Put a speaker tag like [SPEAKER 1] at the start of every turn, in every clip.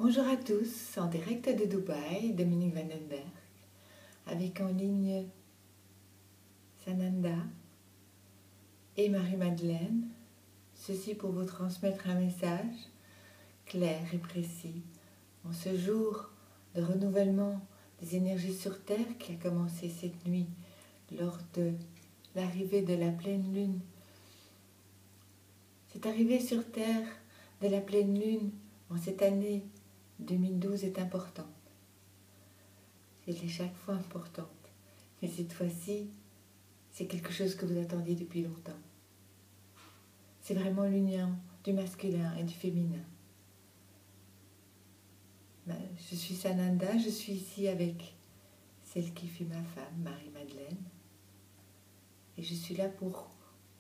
[SPEAKER 1] Bonjour à tous, en direct de Dubaï, Dominique Vandenberg, avec en ligne Sananda et Marie-Madeleine. Ceci pour vous transmettre un message clair et précis en ce jour de renouvellement des énergies sur Terre qui a commencé cette nuit lors de l'arrivée de la pleine lune. Cette arrivée sur Terre de la pleine lune en cette année 2012 est importante. Elle est chaque fois importante. Mais cette fois-ci, c'est quelque chose que vous attendiez depuis longtemps. C'est vraiment l'union du masculin et du féminin. Je suis Sananda, je suis ici avec celle qui fut ma femme, Marie-Madeleine. Et je suis là pour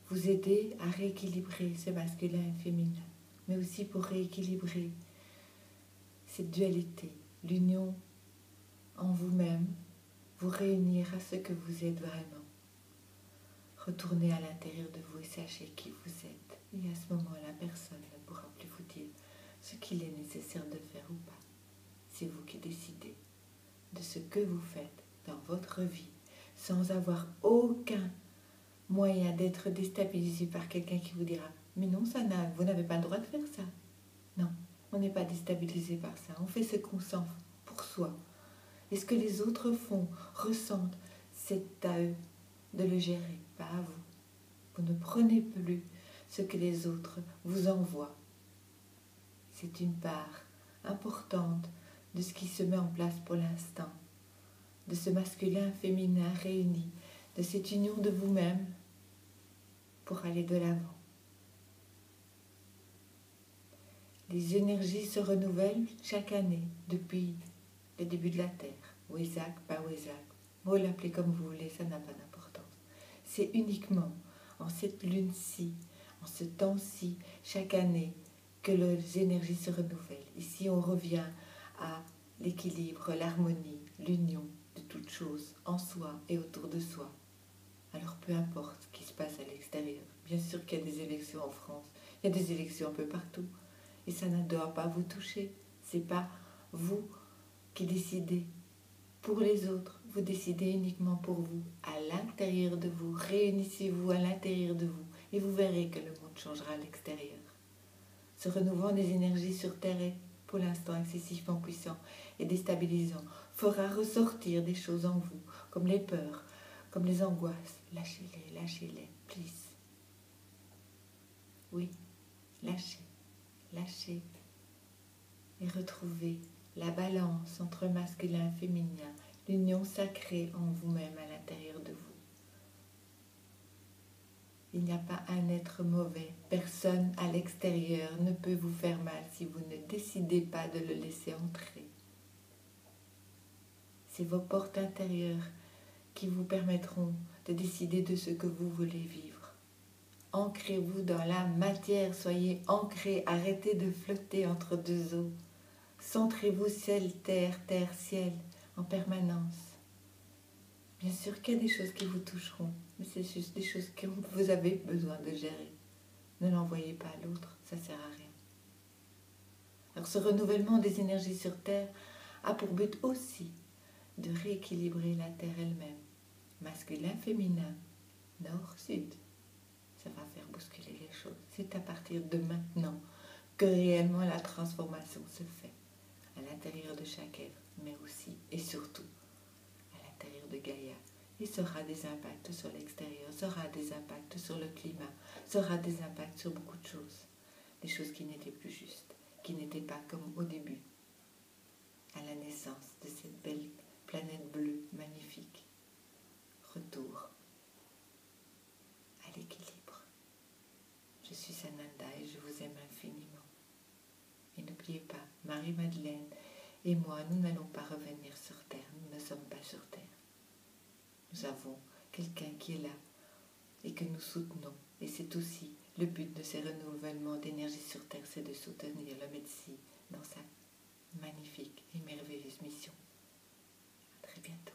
[SPEAKER 1] vous aider à rééquilibrer ce masculin et féminin, mais aussi pour rééquilibrer cette dualité, l'union en vous-même, vous réunir à ce que vous êtes vraiment. Retournez à l'intérieur de vous et sachez qui vous êtes. Et à ce moment-là, personne ne pourra plus vous dire ce qu'il est nécessaire de faire ou pas. C'est vous qui décidez de ce que vous faites dans votre vie, sans avoir aucun moyen d'être déstabilisé par quelqu'un qui vous dira « Mais non, vous n'avez pas le droit de faire ça. » Non, on n'est pas déstabilisé par ça. On fait ce qu'on sent pour soi. Et ce que les autres font, ressentent, c'est à eux de le gérer, pas à vous. Vous ne prenez plus ce que les autres vous envoient. C'est une part importante de ce qui se met en place pour l'instant, de ce masculin-féminin réuni, de cette union de vous-même pour aller de l'avant. Les énergies se renouvellent chaque année depuis le début de la Terre. Wesak, pas Wesak, vous l'appelez comme vous voulez, ça n'a pas d'importance. C'est uniquement en cette lune-ci, en ce temps-ci, chaque année, que les énergies se renouvellent. Ici, on revient à l'équilibre, l'harmonie, l'union de toutes choses, en soi et autour de soi. Alors peu importe ce qui se passe à l'extérieur, bien sûr qu'il y a des élections en France, il y a des élections un peu partout, et ça ne doit pas vous toucher. C'est pas vous qui décidez pour les autres, vous décidez uniquement pour vous, à l'intérieur de vous. Réunissez-vous à l'intérieur de vous et vous verrez que le monde changera à l'extérieur. Ce renouveau des énergies sur Terre est pour l'instant excessivement puissant et déstabilisant, fera ressortir des choses en vous, comme les peurs, comme les angoisses. Lâchez-les, please. Oui, lâchez et retrouvez la balance entre masculin et féminin, l'union sacrée en vous-même à l'intérieur de vous. Il n'y a pas un être mauvais, personne à l'extérieur ne peut vous faire mal si vous ne décidez pas de le laisser entrer. C'est vos portes intérieures qui vous permettront de décider de ce que vous voulez vivre. Ancrez-vous dans la matière, soyez ancrés, arrêtez de flotter entre deux eaux. Centrez-vous ciel, terre, terre, ciel, en permanence. Bien sûr qu'il y a des choses qui vous toucheront, mais c'est juste des choses que vous avez besoin de gérer. Ne l'envoyez pas à l'autre, ça ne sert à rien. Alors ce renouvellement des énergies sur Terre a pour but aussi de rééquilibrer la Terre elle-même. Masculin, féminin, nord, sud. Ça va faire bousculer les choses. C'est à partir de maintenant que réellement la transformation se fait. À l'intérieur de chaque être, mais aussi et surtout à l'intérieur de Gaïa. Il sera des impacts sur l'extérieur, sera des impacts sur le climat, sera des impacts sur beaucoup de choses. Des choses qui n'étaient plus justes, qui n'étaient pas comme au début, à la naissance de cette belle planète bleue magnifique. Retour à l'équilibre. Je suis Sananda et je vous aime infiniment. Et n'oubliez pas, Marie-Madeleine et moi, nous n'allons pas revenir sur Terre, nous ne sommes pas sur Terre. Nous avons quelqu'un qui est là et que nous soutenons. Et c'est aussi le but de ces renouvellements d'énergie sur Terre, c'est de soutenir l'homme ici dans sa magnifique et merveilleuse mission. À très bientôt.